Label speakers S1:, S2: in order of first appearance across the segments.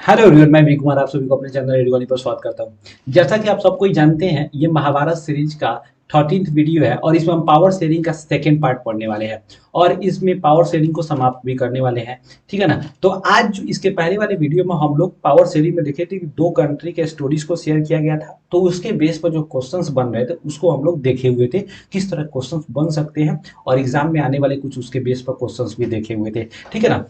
S1: Hello everyone, मैं we Kumar आप सभी को अपने चैनल रेडियो वाली पर स्वागत करता हूं। जैसा कि आप सबको ही जानते हैं, ये महाभारत सीरीज का 13th वीडियो है और इसमें हम पावर शेयरिंग का सेकंड पार्ट पढ़ने वाले हैं और इसमें पावर शेयरिंग को समाप्त भी करने वाले हैं। ठीक है ना। तो आज जो इसके पहले वाले वीडियो में हम लोग पावर शेयरिंग में देखे थे कि दो कंट्री के स्टोरीज को शेयर किया गया था, तो उसके बेस पर जो क्वेश्चंस बन रहे थे उसको हम लोग देखे हुए थे, किस तरह क्वेश्चंस बन सकते हैं और एग्जाम में आने वाले कुछ उसके बेस पर क्वेश्चंस भी देखे हुए थे। ठीक है ना।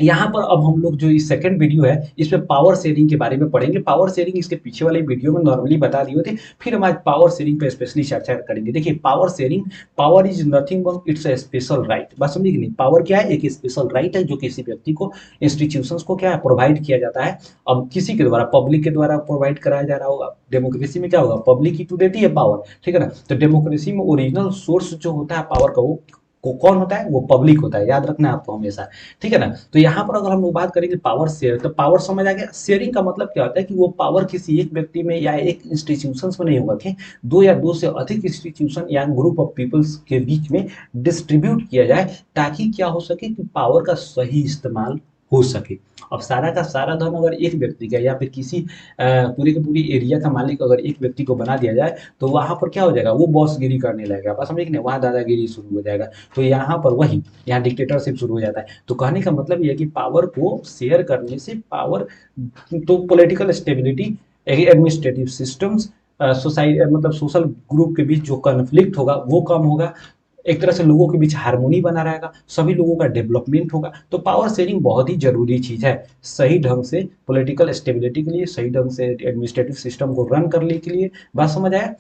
S1: यहाँ पर अब हम लोग जो इस सेकंड वीडियो है इसमें पावर शेयरिंग के बारे में पढ़ेंगे। पावर शेयरिंग इसके पीछे वाले वीडियो में नॉर्मली बता दिए थे, फिर हम आज पावर शेयरिंग पे स्पेशली चर्चा करेंगे। देखिए, power sharing, power is nothing but it's a special right. बात समझिए कि नहीं, पावर क्या है? एक स्पेशल राइट है जो किसी व्यक्ति को, इंस्टीट्यूशंस को क्या है, प्रोवाइड किया जाता है। अब किसी के द्वारा, पब्लिक के द्वारा प्रोवाइड कराया जा रहा होगा। डेमोक्रेसी में क्या होगा, पब्लिक ही तो देती है पावर। ठीक है ना। तो डेमोक्रेसी में ओरिजिनल सोर्स जो होता है पावर का, वो कौन होता है? वो पब्लिक होता है। याद रखना है आपको हमेशा। ठीक है ना। तो यहाँ पर अगर हम लोग बात करेंगे पावर शेयर, तो पावर समझ आ गया। शेयरिंग का मतलब क्या होता है कि वो पावर किसी एक व्यक्ति में या एक इंस्टीट्यूशन में नहीं होगा कि दो या दो से अधिक इंस्टीट्यूशन या ग्रुप ऑफ पीपल्स के बीच में डिस्ट्रीब्यूट किया जाए, ताकि क्या हो सके कि पावर का सही इस्तेमाल हो सके। अब सारा का सारा धन अगर एक व्यक्ति का या फिर किसी पूरे के पूरी एरिया का मालिक अगर एक व्यक्ति को बना दिया जाए, तो वहां पर क्या हो जाएगा, वो बॉसगिरी करने लगेगा। बस समझे कि नहीं, वहां दादागिरी शुरू हो जाएगा। तो यहाँ पर वही, यहाँ डिक्टेटरशिप शुरू हो जाता है। तो कहने का मतलब ये है कि पावर को शेयर करने से पावर, तो political stability, administrative systems, society मतलब सोशल ग्रुप के बीच जो कन्फ्लिक्ट होगा वो कम होगा। एक तरह से लोगों के बीच हार्मोनी बना रहेगा, सभी लोगों का डेवलपमेंट होगा। तो पावर शेयरिंग बहुत ही जरूरी चीज है, सही ढंग से पॉलिटिकल स्टेबिलिटी के लिए, सही ढंग से एडमिनिस्ट्रेटिव सिस्टम को रन करने के लिए। बात समझ आया?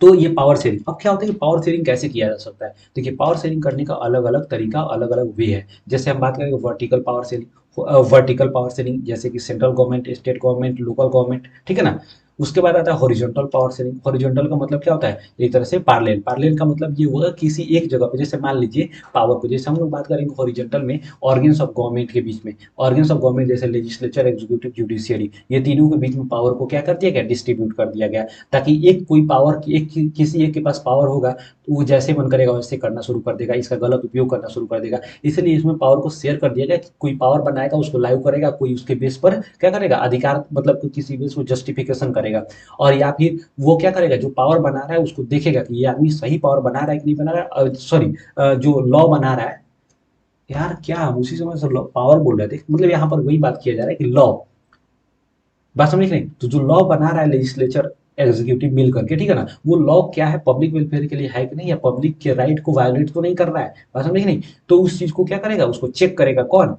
S1: तो ये पावर शेयरिंग। अब क्या होता है कि पावर शेयरिंग कैसे किया जा सकता है? देखिए, पावर शेयरिंग करने का अलग अलग तरीका, अलग अलग वे है। जैसे हम बात करेंगे vertical power sharing, vertical power sharing जैसे कि central government, state government, local government. ठीक है ना। उसके बाद आता है हॉरिजॉन्टल पावर शेयरिंग। हॉरिजॉन्टल का मतलब क्या होता है? एक तरह से पार्लेल। पार्लेल का मतलब ये होगा किसी एक जगह पे, जैसे मान लीजिए पावर को, जैसे हम लोग बात करेंगे हॉरिजॉन्टल में ऑर्गन्स ऑफ गवर्नमेंट के बीच में, ऑर्गन्स ऑफ गवर्नमेंट जैसे लेजिस्लेचर, एग्जीक्यूटिव, जुडिशियरी, ये तीनों के बीच में पावर को क्या कर दिया गया, डिस्ट्रीब्यूट कर दिया गया। ताकि एक कोई पावर, एक किसी एक के पास पावर होगा तो वो जैसे मन करेगा वैसे करना शुरू कर देगा, इसका गलत उपयोग करना शुरू कर देगा। इसलिए इसमें पावर को शेयर कर दिया गया कि कोई पावर बनाएगा उसको लागू करेगा, कोई उसके बेस पर क्या करेगा, अधिकार मतलब किसी बेस को जस्टिफिकेशन करेगा। और या फिर वो क्या करेगा, जो पावर बना रहा है उसको देखेगा कि ये आदमी सही पावर बना रहा है कि नहीं बना रहा है। सॉरी, जो लॉ बना रहा है, यार क्या हम उसी समय से पावर बोल रहे थे, मतलब यहाँ पर वही बात किया जा रहा है कि लॉ, बात समझ नहीं, तो जो लॉ बना रहा है लेजिस्लेचर, एग्जीक्यूटिव मिल करके, ठीक है ना, वो लॉ क्या है, पब्लिक वेलफेयर के लिए है कि नहीं, या पब्लिक के राइट को वायोलेट तो नहीं कर रहा है। बात समझ नहीं, तो उस चीज को क्या करेगा, उसको चेक करेगा कौन,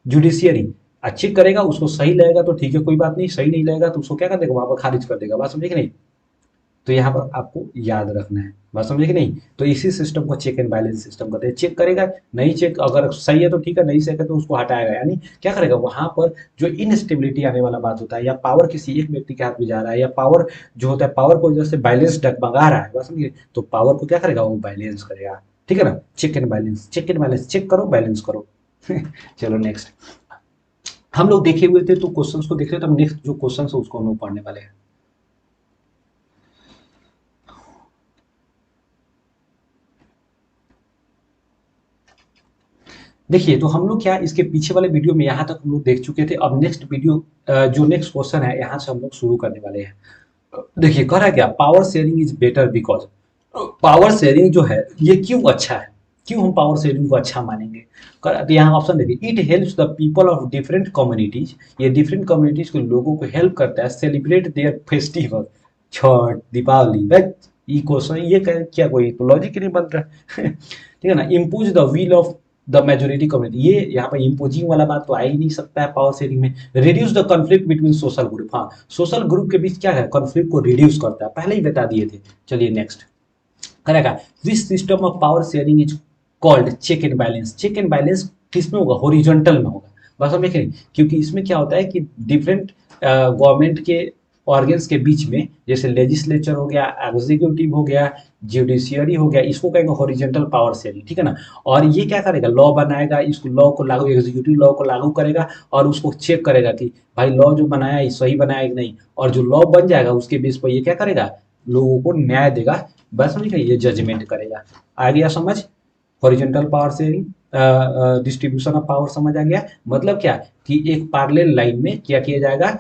S1: जुडिशियरी। चेक करेगा, उसको सही लगेगा तो ठीक है, कोई बात नहीं, सही नहीं लगेगा तो उसको क्या कर देगा, वहां पर खारिज कर देगा। बात समझे कि नहीं। तो यहाँ पर आपको याद रखना है। बात समझे कि नहीं। तो इसी सिस्टम को चेक एंड बैलेंस सिस्टम कहते हैं। चेक करेगा, नहीं चेक अगर सही है तो ठीक है, नहीं सही है तो उसको हटाएगा। यानी क्या करेगा, वहां पर जो इनस्टेबिलिटी आने वाला बात होता है, या पावर किसी एक व्यक्ति के हाथ में जा रहा है, या पावर जो होता है पावर को जैसे बैलेंस डगमगा रहा है, बात समझिए, तो पावर को क्या करेगा, वो बैलेंस करेगा। ठीक है ना। Check and balance, check and balance, check करो बैलेंस करो। चलो नेक्स्ट। हम लोग देखे हुए थे तो क्वेश्चंस को देख रहे थे, अब नेक्स्ट जो क्वेश्चन है उसको हम लोग पढ़ने वाले हैं। देखिए, तो हम लोग क्या इसके पीछे वाले वीडियो में यहाँ तक हम लोग देख चुके थे। अब नेक्स्ट वीडियो, जो नेक्स्ट क्वेश्चन है यहाँ से हम लोग शुरू करने वाले हैं। देखिए, कह रहा है क्या, power sharing is better because, power sharing जो है ये क्यों अच्छा है, क्यों हम पावर शेयरिंग को अच्छा मानेंगे। तो यहाँ ऑप्शन देखिए, it helps the people of different communities, ये डिफरेंट कम्युनिटीज के लोगों को हेल्प करता है celebrate their festival, Chhath, Deepawali. But ये क्वेश्चन, ये क्या कोई तो लॉजिक ही नहीं बन रहा है। ठीक है ना। Impose the will of the majority community, ये यहाँ पर इम्पोजिंग वाला बात तो आ ही नहीं सकता है पावर शेयरिंग में। Reduce the conflict between social group, हाँ, सोशल ग्रुप के बीच क्या है, कॉन्फ्लिक्ट को रिड्यूस करता है, पहले ही बता दिए थे। चलिए नेक्स्ट करेगा, which system of power sharing is called check and balance. Check and balance किसमें होगा, हॉरिजॉन्टल में होगा। बस हम देखें, क्योंकि इसमें क्या होता है कि डिफरेंट गवर्नमेंट के ऑर्गन्स के बीच में, जैसे लेजिस्लेचर हो गया, एग्जीक्यूटिव हो गया, जुडिशियरी हो गया, इसको कहेंगे हॉरिजॉन्टल पावर शेयरिंग। ठीक है ना। और ये क्या करेगा, लॉ बनाएगा, इसको लॉ को लागू, एग्जीक्यूटिव लॉ को लागू करेगा और उसको चेक करेगा कि भाई लॉ जो बनाया है सही बनाया कि नहीं। और जो लॉ बन जाएगा उसके बेस पर ये क्या करेगा, लोगों को न्याय देगा। बस समझ गए, ये जजमेंट करेगा। आ गया समझ, horizontal power sharing. Distribution of power समझ आ गया। मतलब क्या कि एक पैरेलल लाइन में क्या किया जाएगा,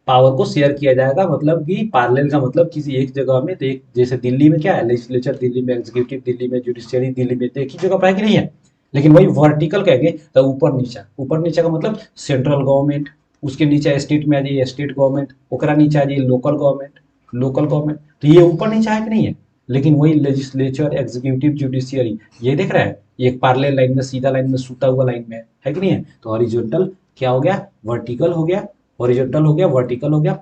S1: पावर को शेयर किया जाएगा। मतलब कि पैरेलल का मतलब किसी एक जगह में, तो एक जैसे दिल्ली में क्या है, लेजिस्लेचर दिल्ली में, एग्जीक्यूटिव दिल्ली में, जुडिशियरी दिल्ली में, तो एक ही जगह पर है कि नहीं है। लेकिन वही वर्टिकल कहेंगे तो ऊपर नीचा, ऊपर नीचा का मतलब सेंट्रल गवर्नमेंट, उसके नीचे स्टेट में आ जाइए स्टेट गवर्नमेंट, ओकरा नीचे आ जाइए लोकल गवर्नमेंट, लोकल गवर्नमेंट, तो ये ऊपर नीचा है कि नहीं है। लेकिन वही लेजिस्लेचर एग्जीक्यूटिव जुडिशियरी ये देख रहा है, ये एक पैरेलल लाइन में, सीधा लाइन में, सूता हुआ लाइन में है कि नहीं है। तो हॉरिजॉन्टल क्या हो गया, वर्टिकल हो गया, हॉरिजॉन्टल हो गया, वर्टिकल हो गया।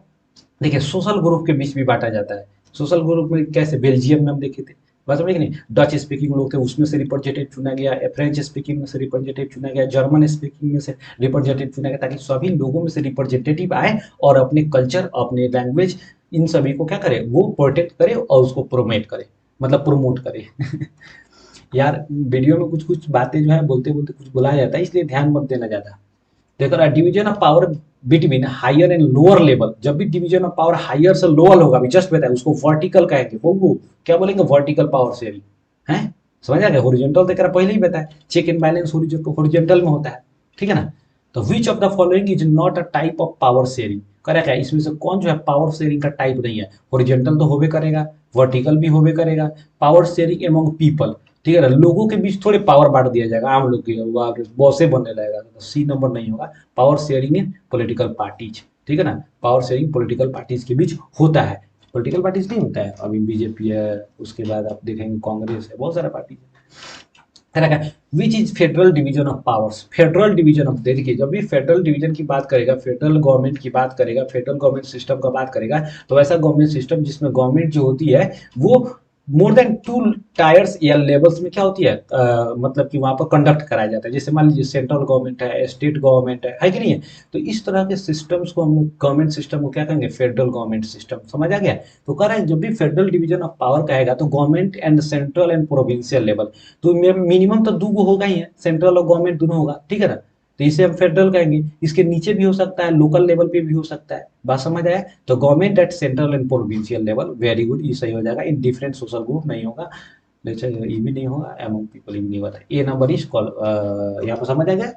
S1: देखिए सोशल ग्रुप के बीच भी बांटा जाता है। सोशल ग्रुप में कैसे, बेल्जियम में हम देखे थे, बात समझे कि नहीं, डच स्पीकिंग लोग थे उसमें से रिप्रेजेंटेटिव चुना गया, फ्रेंच स्पीकिंग में से रिप्रेजेंटेटिव चुना गया, जर्मन स्पीकिंग में से रिप्रेजेंटेटिव चुना गया, ताकि सभी लोगों में से रिप्रेजेंटेटिव आए और अपने कल्चर, अपने लैंग्वेज, इन सभी को क्या करे, वो प्रोटेक्ट करे और उसको प्रोमेट करे, मतलब प्रोमोट करे। यार वीडियो में कुछ कुछ बातें जो है बोलते बोलते कुछ बुलाया जाता है, इसलिए ध्यान मत देना ज्यादा। देखो ना, division of power between higher and lower level, जब भी डिवीजन ऑफ पावर हायर से लोअर होगा, अभी जस्ट बताया, उसको वर्टिकल कहेंगे। वो क्या बोलेंगे, वर्टिकल पावर शेयरिंग है। समझ आ गया। हॉरिजॉन्टल देखा पहले ही बताया, चेक एंड बैलेंस हॉरिजॉन्टल में होता है, ठीक है ना। तो which of the following is not a type of power sharing, correct है, इसमें से कौन जो है पावर शेयरिंग का टाइप नहीं है। हॉरिजॉन्टल तो होबे करेगा, वर्टिकल भी होबे करेगा। पावर शेयरिंग एमंग पीपल, ठीक है ना, लोगों के बीच थोड़े पावर बांट दिया जाएगा, आम लोग के बॉसे बनने लगेगा, तो सी नंबर नहीं होगा। पावर शेयरिंग इन पॉलिटिकल पार्टीज, ठीक है ना, पावर शेयरिंग पॉलिटिकल पार्टीज के बीच होता है। पॉलिटिकल पार्टीज नहीं होता है, अभी बीजेपी है, उसके बाद आप देखेंगे कांग्रेस है, बहुत सारा पार्टी है। Which is federal division of powers, federal division of, देखिए जब भी फेडरल डिवीजन की बात करेगा, फेडरल गवर्नमेंट की बात करेगा, फेडरल गवर्नमेंट सिस्टम का बात करेगा, तो ऐसा गवर्नमेंट सिस्टम जिसमें गवर्नमेंट जो होती है वो मोर देन टू टायर्स या लेवल्स में क्या होती है, मतलब कि वहां पर कंडक्ट कराया जाता है। जैसे मान लीजिए सेंट्रल गवर्नमेंट है, स्टेट गवर्नमेंट है कि नहीं है। तो इस तरह के सिस्टम्स को हम लोग गवर्नमेंट सिस्टम को क्या कहेंगे, फेडरल गवर्नमेंट सिस्टम, समझ आ गया। तो कह रहा है जब भी फेडरल डिवीजन ऑफ पावर कहेगा तो government and central and provincial level, तो मिनिमम तो दो होगा ही है, सेंट्रल और गवर्नमेंट दोनों होगा, ठीक है ना। तो इसे हम फेडरल कहेंगे। इसके नीचे भी हो सकता है, लोकल लेवल पे भी हो सकता है, बात समझ आया। तो government at central and provincial level, very good, ये सही हो जाएगा। इन डिफरेंट सोशल ग्रुप नहीं होगा, लेक्चर ये भी नहीं होगा, एमंग पीपल भी नहीं होता, ए नंबर इज कॉल, यहाँ पर समझ आ गया।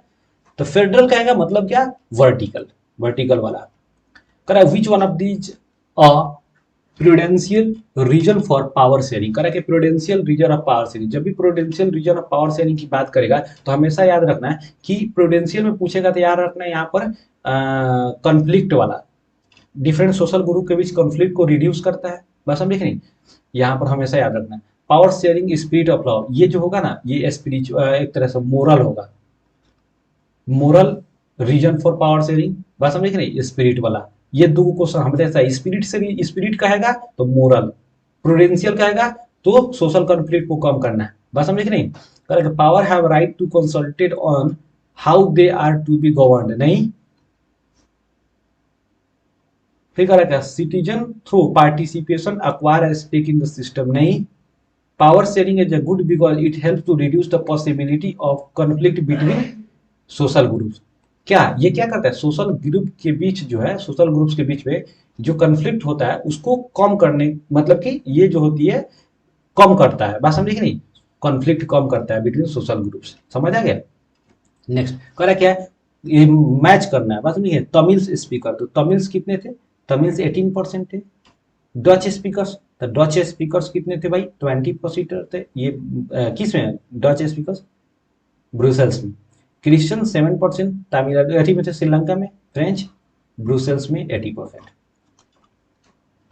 S1: तो फेडरल कहेगा मतलब क्या, वर्टिकल, वर्टिकल वाला। करा which one of these a prudential reason for power sharing, करा कि prudential reason of power sharing, जब भी prudential reason of power sharing की बात करेगा तो हमेशा याद रखना है कि प्रूडेंशियल में पूछेगा तो याद रखना है यहाँ पर कॉन्फ्लिक्ट वाला, डिफरेंट सोशल ग्रुप के बीच कॉन्फ्लिक्ट को रिड्यूस करता है, बस हम देख नहीं, यहाँ पर हमेशा याद रखना है। Power sharing spirit of law, ये जो होगा ना, ये स्पिरिचुअल एक तरह से मोरल होगा, moral reason for power sharing, बात समझे कि नहीं, स्पिरिट वाला। ये दो क्वेश्चन हमेशा, स्पिरिट से भी, स्पिरिट कहेगा तो मोरल, प्रूडेंशियल कहेगा तो सोशल कॉन्फ्लिक्ट को कम करना है, बात समझे कि नहीं। Correct, power have right to consulted on how they are to be governed, नहीं। फिर correct, citizen through participation acquire stake in the system, नहीं। Power sharing is a good because it help to reduce the possibility of conflict between social groups. क्या ये क्या करता है, social group के बीच जो है, सोशल ग्रुप्स के बीच में जो कन्फ्लिक्ट होता है उसको कम करने, मतलब कि ये जो होती है कम करता है, बात समझे कि नहीं, कॉन्फ्लिक्ट कम करता है बिटवीन सोशल ग्रुप्स, समझ आ गया। नेक्स्ट कह रहा क्या है, ये मैच करना है, बात समझिए। तमिल्स स्पीकर, तो तमिल्स कितने थे, तमिल्स 18% थे। डच स्पीकर्स, तो डच स्पीकर्स कितने थे भाई, 20% थे। ये किस में, डच स्पीकर्स ब्रुसेल्स में। क्रिश्चियन 7%, तमिलनाडु में थे, श्रीलंका में। फ्रेंच ब्रुसेल्स में 80%।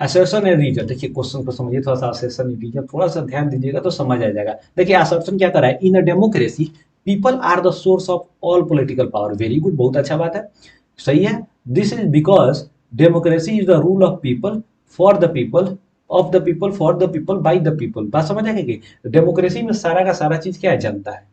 S1: असर्शन एंड रीजन, देखिए क्वेश्चन को समझिए थोड़ा सा, असर्शन एंड रीजन थोड़ा सा ध्यान दीजिएगा तो समझ आ जाएगा। देखिए असर्शन क्या कर रहा है, in a democracy people are the source of all political power, very good, बहुत अच्छा बात है, सही है। This is because democracy is the rule of people for the people, of the people for the people by the people, बात समझ आएगी कि डेमोक्रेसी में सारा का सारा चीज क्या है, जनता है,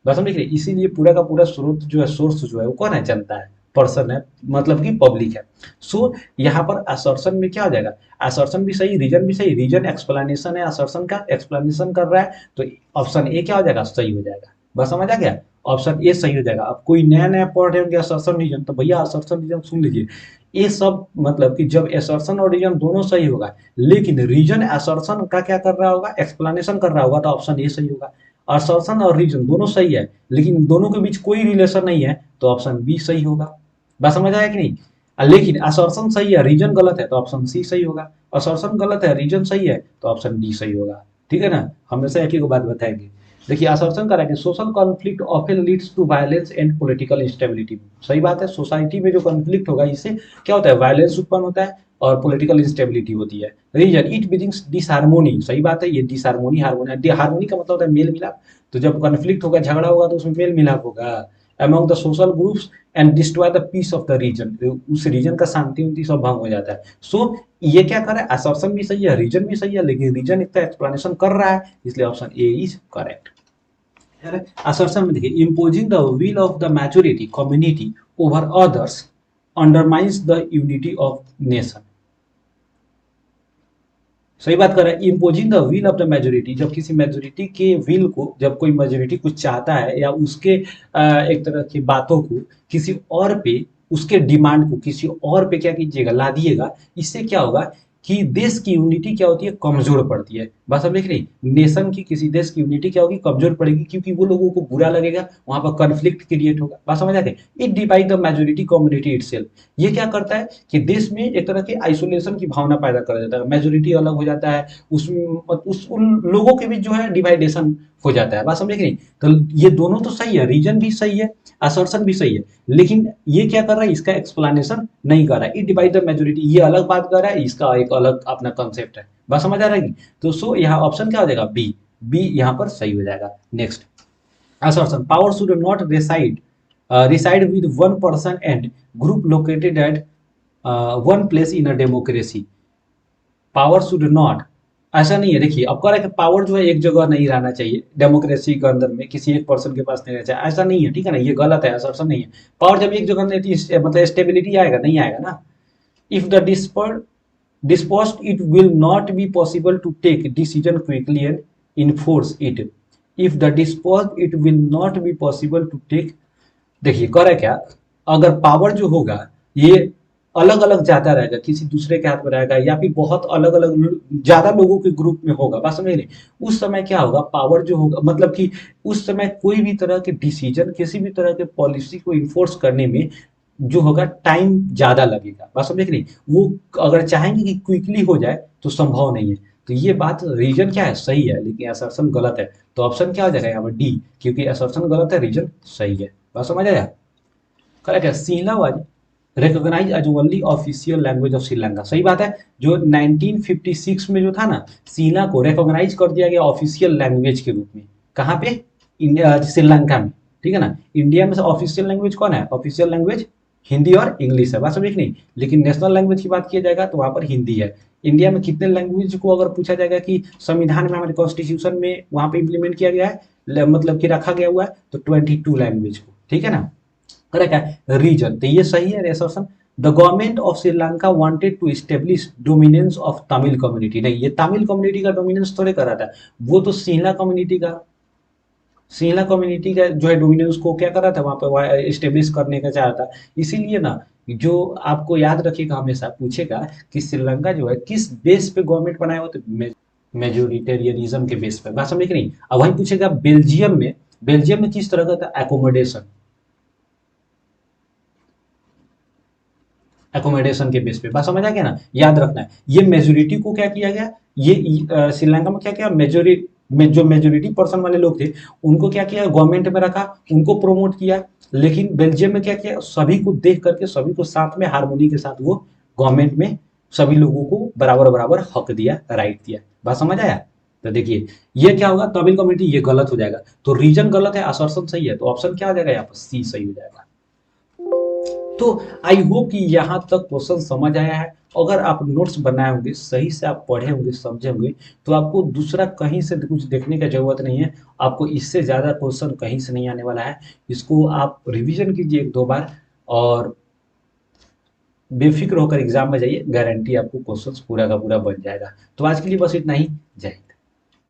S1: बात समझ रही, इसीलिए पूरा का पूरा स्रोत जो है, सोर्स जो है वो कौन है, जनता है, पर्सन है, मतलब कि पब्लिक है। सो यहाँ पर असर्शन में क्या हो जाएगा, असर्शन भी सही, रीजन भी सही, रीजन एक्सप्लेनेशन है, असर्शन का एक्सप्लेनेशन कर रहा है, तो ऑप्शन ए क्या हो जाएगा, सही हो जाएगा, बस समझ आ गया, ऑप्शन ए सही हो जाएगा। अब कोई नया नया पढ़ रहे होंगे असर्शन रीजन, तो भैया असर्शन रीजन सुन लीजिए, ये सब मतलब कि जब असर्शन और रीजन दोनों सही होगा, लेकिन रीजन असर्शन का क्या कर रहा होगा, एक्सप्लेनेशन कर रहा होगा, तो ऑप्शन ए सही होगा। असर्शन और रीजन दोनों सही है, लेकिन दोनों के बीच कोई रिलेशन नहीं है, तो ऑप्शन बी सही होगा। बात समझ आया कि नहीं? लेकिन असर्शन सही है, रीजन गलत है, तो ऑप्शन सी सही होगा। असर्शन गलत है, रीजन सही है, तो ऑप्शन डी सही होगा। ठीक है ना? हमेशा एक ही को बात बताएंगे। देखिए असर्शन करा कि social conflict often leads to violence and political instability. सही बात है, सोसाइटी में जो कॉन्फ्लिक्ट होगा इससे क्या होता है, वायलेंस उत्पन्न होता है और पॉलिटिकल इंस्टेबिलिटी होती है। Reason it brings disharmony. सही बात है, ये डिसहार्मोनी, हार्मोनी, हार्मोनी का मतलब होता है मेल मिलाप। तो जब कॉन्फ्लिक्ट होगा, झगड़ा होगा, तो उसमें मेल मिलाप होगा among the social groups and destroy the peace of the region. उस रीजन का शांति उनती सब भंग हो जाता है। सो ये क्या कर रहा है, असर्शन भी सही है, रीजन भी सही है, लेकिन रीजन इतना एक्सप्लेनेशन कर रहा है, इसलिए option A is correct. assertion में देखिए, imposing the will of the majority community over others undermines the unity of nation। सही बात कर रहा है, imposing the will of the majority. जब किसी मेजोरिटी के विल को, जब कोई मेजोरिटी कुछ चाहता है या उसके एक तरह की बातों को किसी और पे, उसके डिमांड को किसी और पे क्या कीजिएगा, ला दिएगा। इससे क्या होगा कि देश की यूनिटी क्या होती है, कमजोर पड़ती है। बात समझ रही, नेशन की, किसी देश की यूनिटी क्या होगी, कमजोर पड़ेगी, क्योंकि वो लोगों को बुरा लगेगा, वहां पर कॉन्फ्लिक्ट क्रिएट होगा। बात समझ आते, it divide the majority community itself. ये क्या करता है कि देश में एक तरह की आइसोलेशन की भावना पैदा कर देता है, मेजोरिटी अलग हो जाता है, उस उन लोगों के बीच जो है डिवाइडेशन हो जाता है। बात समझे कि नहीं? तो ये दोनों तो सही है, रीजन भी सही है, असर्शन भी सही है, लेकिन ये क्या कर रहा है, इसका एक्सप्लेनेशन नहीं कर रहा है। इट डिवाइड द मेजोरिटी, ये अलग बात कर रहा है, इसका एक अलग अपना कंसेप्ट है। बात समझ आ रहा है? तो सो यहाँ ऑप्शन क्या हो जाएगा, बी। बी यहाँ पर सही हो जाएगा। Next, assertion power should not reside with one person and group located at one place in a democracy। Power should not, ऐसा नहीं है। देखिए अब कह रहा है कि पावर जो है एक जगह नहीं रहना चाहिए, डेमोक्रेसी के अंदर में किसी एक पर्सन के पास नहीं रहना चाहिए, ऐसा नहीं है। ठीक है ना, ये गलत है, असर्शन नहीं है। पावर जब एक जगह नहीं थी, मतलब स्टेबिलिटी आएगा, नहीं आएगा ना। If the dispersed it will not be possible to take decision quickly and enforce it। if the dispersed it will not be possible to take। देखिए कर है क्या, अगर पावर जो होगा ये अलग अलग जाता रहेगा, किसी दूसरे के हाथ में रहेगा, या फिर बहुत अलग अलग ज्यादा लोगों के ग्रुप में होगा, बात समझ नहीं, उस समय क्या होगा, पावर जो होगा, मतलब कि उस समय कोई भी तरह के डिसीजन, किसी भी तरह के पॉलिसी को इन्फोर्स करने में जो होगा टाइम ज्यादा लगेगा। बात समझे कि नहीं? वो अगर चाहेंगे कि क्विकली हो जाए तो संभव नहीं है। तो ये बात, रीजन क्या है, सही है, लेकिन असर्शन गलत है। तो ऑप्शन क्या हो जाएगा यहाँ पर, डी, क्योंकि असर्शन गलत है, रीजन सही है। बात समझ आया? करेक्ट है। Sinhala was recognised as only official language of Sri Lanka. सही बात है, जो 1956 में जो था ना, शीला को रिकॉग्नाइज कर दिया गया ऑफिशियल लैंग्वेज के रूप में। कहाँ पे? इंडिया, श्रीलंका में। ठीक है ना? इंडिया में से ऑफिशियल लैंग्वेज कौन है? ऑफिशियल लैंग्वेज हिंदी और इंग्लिश है, बात समझ नहीं। लेकिन नेशनल लैंग्वेज की बात किया जाएगा तो वहां पर हिंदी है। इंडिया में कितने लैंग्वेज को अगर पूछा जाएगा कि संविधान में, हमारे कॉन्स्टिट्यूशन में वहां पे इंप्लीमेंट किया गया है, मतलब कि रखा गया हुआ है, तो 22 लैंग्वेज को। ठीक है ना? करेक्ट है। रीजन तो ये सही है, assertion. The government of Sri Lanka wanted to establish dominance of Tamil community. नहीं, ये तमिल कम्युनिटी का डोमिनेंस थोड़े कर रहा था, वो तो सिंहला कम्युनिटी का, सिंहला कम्युनिटी का जो है डोमिनेंस को क्या कर रहा था, वहां पर एस्टेब्लिश करने का चाह रहा था। इसीलिए ना, जो आपको याद रखिएगा, हमेशा पूछेगा कि श्रीलंका जो है किस बेस पे गवर्नमेंट बनाया हुआ, तो मेजोरिटेरियनिज्म के बेस पे। बात समझ कि नहीं? अब वही पूछेगा बेल्जियम में, बेल्जियम में किस तरह का था एकोमोडेशन, एकोमोडेशन के बेस पे। बात समझ आ गया ना? याद रखना है, ये मेजोरिटी को क्या किया गया, ये श्रीलंका में क्या किया, मेजोरिटी में जो मेजोरिटी पर्सन वाले लोग थे, उनको क्या किया, गवर्नमेंट में रखा, उनको प्रोमोट किया। लेकिन बेल्जियम में क्या किया, सभी को देख करके, सभी को साथ में हारमोनी के साथ वो गवर्नमेंट में सभी लोगों को बराबर बराबर हक दिया, राइट दिया। बात समझ आया? तो देखिए ये क्या होगा, तमिल कम्युनिटी, ये गलत हो जाएगा। तो रीजन गलत है, असर्शन सही है, तो ऑप्शन क्या हो जाएगा यहाँ पर, सी सही हो जाएगा। तो आई होप कि यहाँ तक क्वेश्चन समझ आया है। अगर आप नोट्स बनाए होंगे, सही से आप पढ़े होंगे, समझे होंगे, तो आपको दूसरा कहीं से कुछ देखने की जरूरत नहीं है। आपको इससे ज़्यादा क्वेश्चन कहीं से नहीं आने वाला है। इसको आप रिवीजन कीजिए एक दो बार, और बेफिक्र होकर एग्जाम में जाइए, गारंटी आपको क्वेश्चन पूरा का पूरा बन जाएगा। तो आज के लिए बस इतना ही। जय हिंद।